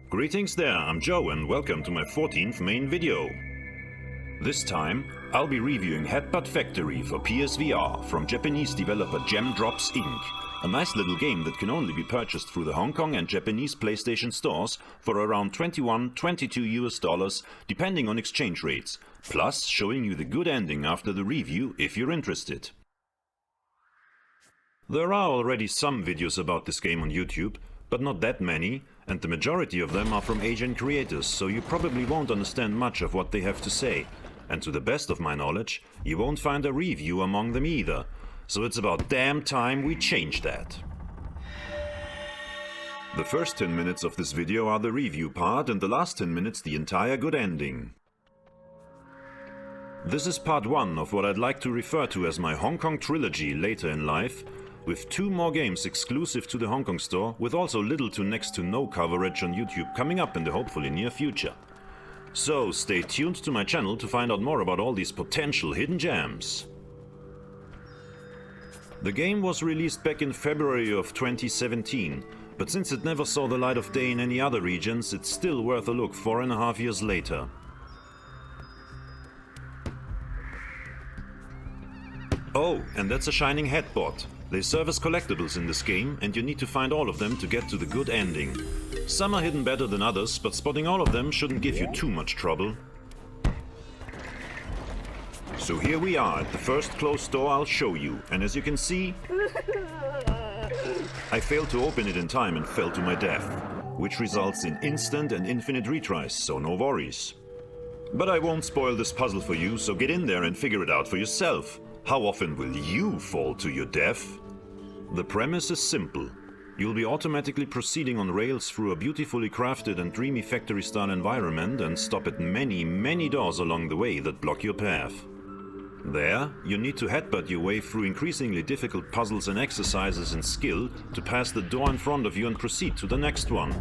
Greetings there, I'm Joe and welcome to my 14th main video. This time, I'll be reviewing Headbutt Factory for PSVR from Japanese developer Gemdrops Inc. A nice little game that can only be purchased through the Hong Kong and Japanese PlayStation stores for around $21–22 depending on exchange rates, plus showing you the good ending after the review if you're interested. There are already some videos about this game on YouTube, but not that many, and the majority of them are from Asian creators, so you probably won't understand much of what they have to say. And to the best of my knowledge, you won't find a review among them either. So it's about damn time we change that. The first 10 minutes of this video are the review part, and the last 10 minutes the entire good ending. This is part 1 of what I'd like to refer to as my Hong Kong trilogy later in life, with 2 more games exclusive to the Hong Kong store, with also little to next to no coverage on YouTube coming up in the hopefully near future. So stay tuned to my channel to find out more about all these potential hidden gems. The game was released back in February of 2017, but since it never saw the light of day in any other regions, it's still worth a look 4.5 years later. Oh, and that's a shining Headbutt. They serve as collectibles in this game, and you need to find all of them to get to the good ending. Some are hidden better than others, but spotting all of them shouldn't give you too much trouble. So here we are at the first closed door I'll show you, and as you can see, I failed to open it in time and fell to my death, which results in instant and infinite retries, so no worries. But I won't spoil this puzzle for you, so get in there and figure it out for yourself. How often will you fall to your death? The premise is simple. You'll be automatically proceeding on rails through a beautifully crafted and dreamy factory-style environment and stop at many doors along the way that block your path. There, you need to headbutt your way through increasingly difficult puzzles and exercises in skill to pass the door in front of you and proceed to the next one.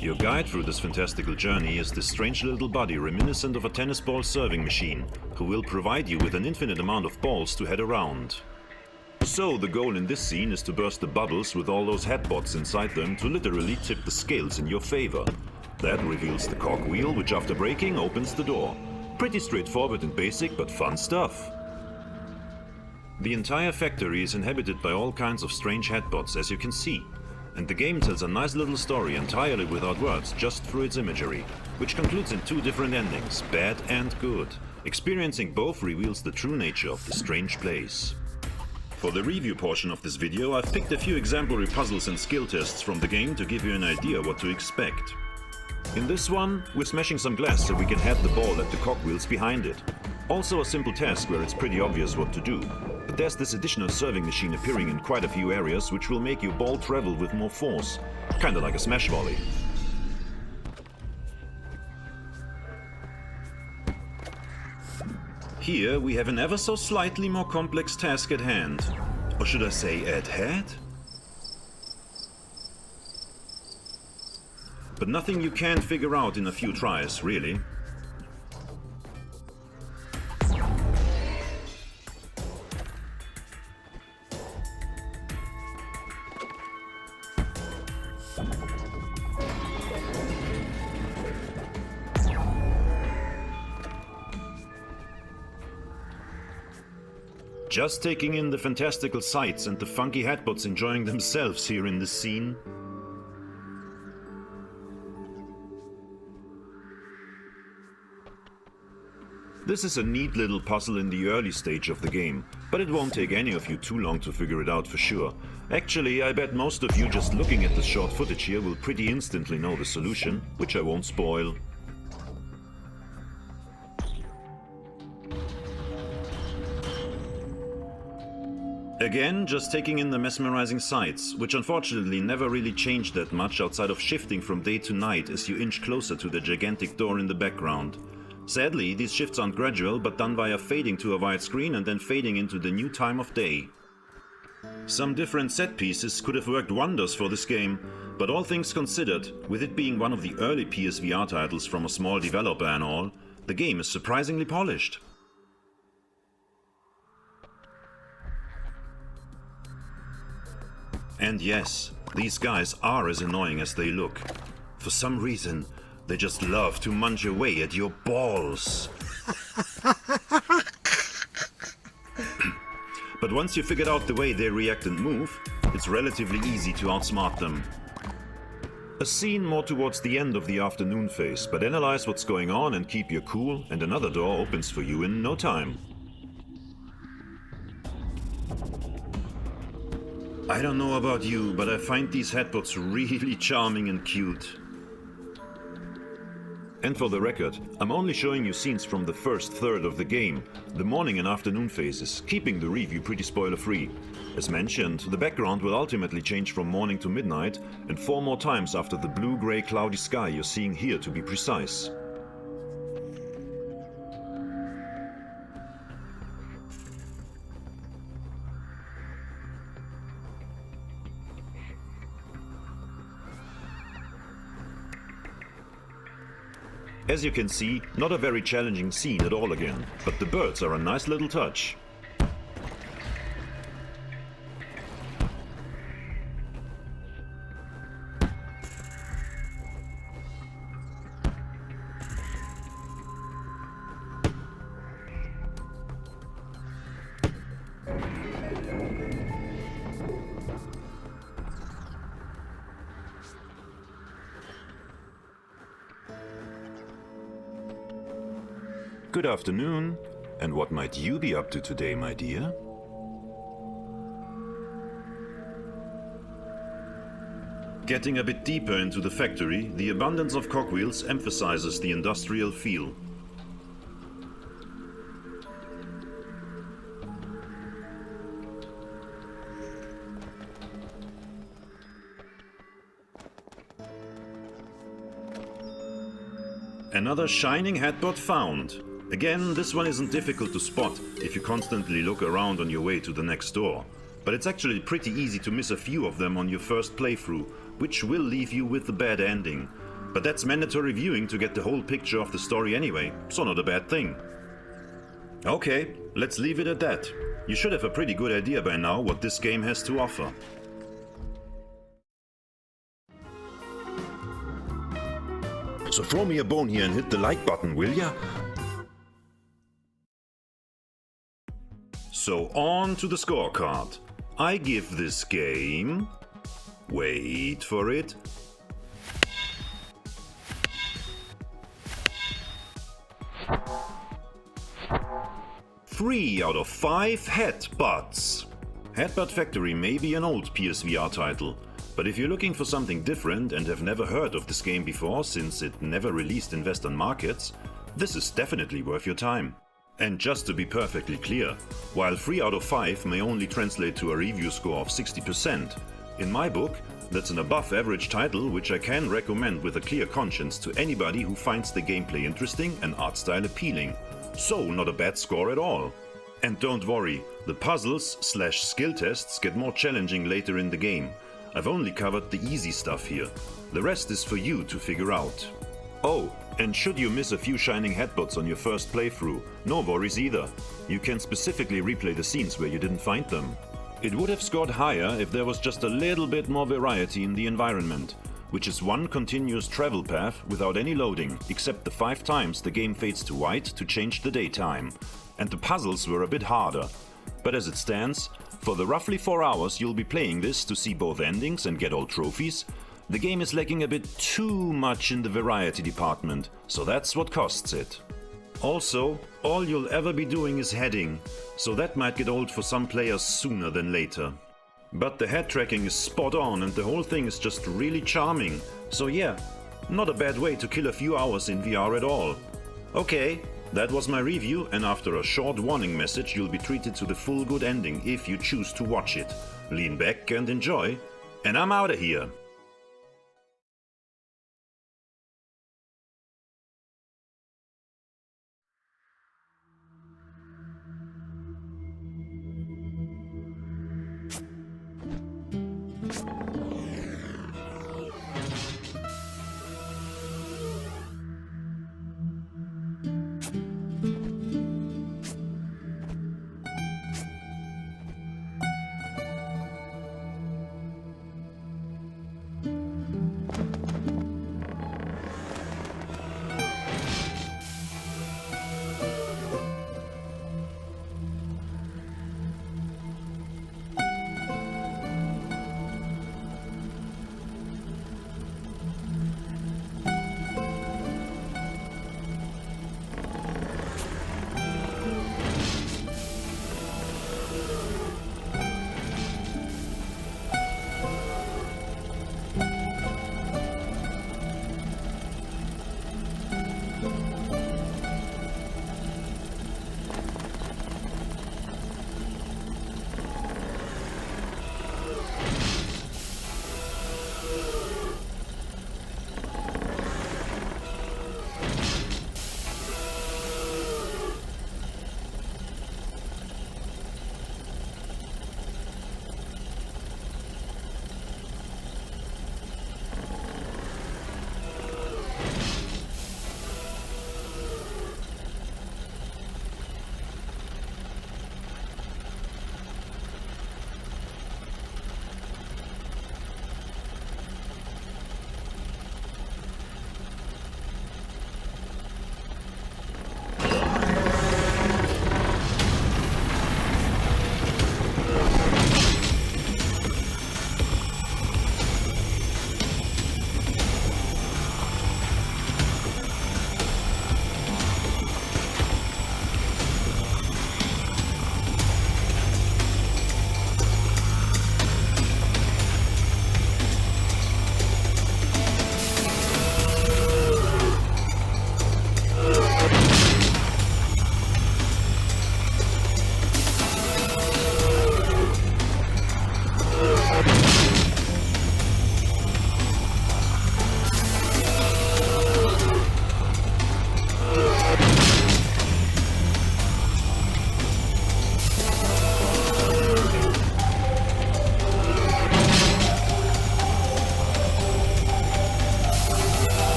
Your guide through this fantastical journey is this strange little body reminiscent of a tennis ball serving machine, who will provide you with an infinite amount of balls to head around. So the goal in this scene is to burst the bubbles with all those headbutts inside them to literally tip the scales in your favor. That reveals the cogwheel, which after breaking opens the door. Pretty straightforward and basic, but fun stuff. The entire factory is inhabited by all kinds of strange headbutts, as you can see. And the game tells a nice little story entirely without words, just through its imagery, which concludes in 2 different endings, bad and good. Experiencing both reveals the true nature of the strange place. For the review portion of this video, I've picked a few exemplary puzzles and skill tests from the game to give you an idea what to expect. In this one, we're smashing some glass so we can head the ball at the cogwheels behind it. Also a simple task where it's pretty obvious what to do. But there's this additional serving machine appearing in quite a few areas which will make your ball travel with more force. Kinda like a smash volley. Here we have an ever so slightly more complex task at hand. Or should I say at head? But nothing you can't figure out in a few tries, really. Just taking in the fantastical sights and the funky headbutts enjoying themselves here in this scene. This is a neat little puzzle in the early stage of the game, but it won't take any of you too long to figure it out for sure. Actually, I bet most of you just looking at the short footage here will pretty instantly know the solution, which I won't spoil. Again, just taking in the mesmerizing sights, which unfortunately never really changed that much outside of shifting from day to night as you inch closer to the gigantic door in the background. Sadly, these shifts aren't gradual, but done via fading to a wide screen and then fading into the new time of day. Some different set pieces could have worked wonders for this game, but all things considered, with it being one of the early PSVR titles from a small developer and all, the game is surprisingly polished. And yes, these guys are as annoying as they look. for some reason, they just love to munch away at your balls. But once you figured out the way they react and move, it's relatively easy to outsmart them. A scene more towards the end of the afternoon phase, but analyze what's going on and keep your cool, and another door opens for you in no time. I don't know about you, but I find these headbutts really charming and cute. And for the record, I'm only showing you scenes from the first third of the game, the morning and afternoon phases, keeping the review pretty spoiler-free. As mentioned, the background will ultimately change from morning to midnight, and 4 more times after the blue-grey cloudy sky you're seeing here to be precise. As you can see, not a very challenging scene at all again, but the birds are a nice little touch. Good afternoon, and what might you be up to today, my dear? Getting a bit deeper into the factory, the abundance of cogwheels emphasizes the industrial feel. Another shining headbutt found. Again, this one isn't difficult to spot if you constantly look around on your way to the next door. But it's actually pretty easy to miss a few of them on your first playthrough, which will leave you with a bad ending. But that's mandatory viewing to get the whole picture of the story anyway, so not a bad thing. Okay, let's leave it at that. You should have a pretty good idea by now what this game has to offer. So throw me a bone here and hit the like button, will ya? So on to the scorecard. I give this game... Wait for it. 3 out of 5 headbutts. Headbutt Factory may be an old PSVR title, but if you're looking for something different and have never heard of this game before since it never released in Western markets, this is definitely worth your time. And just to be perfectly clear, while 3 out of 5 may only translate to a review score of 60%, in my book, that's an above average title which I can recommend with a clear conscience to anybody who finds the gameplay interesting and art style appealing. So not a bad score at all. And don't worry, the puzzles/skill tests get more challenging later in the game. I've only covered the easy stuff here. The rest is for you to figure out. Oh, and should you miss a few shining headbutts on your first playthrough, no worries either. You can specifically replay the scenes where you didn't find them. It would have scored higher if there was just a little bit more variety in the environment, which is one continuous travel path without any loading, except the 5 times the game fades to white to change the daytime. And the puzzles were a bit harder. But as it stands, for the roughly 4 hours you'll be playing this to see both endings and get all trophies, the game is lacking a bit too much in the variety department, so that's what costs it. Also, all you'll ever be doing is heading, so that might get old for some players sooner than later. But the head tracking is spot on and the whole thing is just really charming, so yeah, not a bad way to kill a few hours in VR at all. Okay, that was my review, and after a short warning message you'll be treated to the full good ending if you choose to watch it. Lean back and enjoy, and I'm outta here.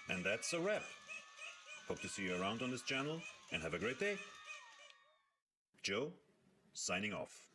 And that's a wrap. Hope to see you around on this channel and have a great day. Joe, signing off.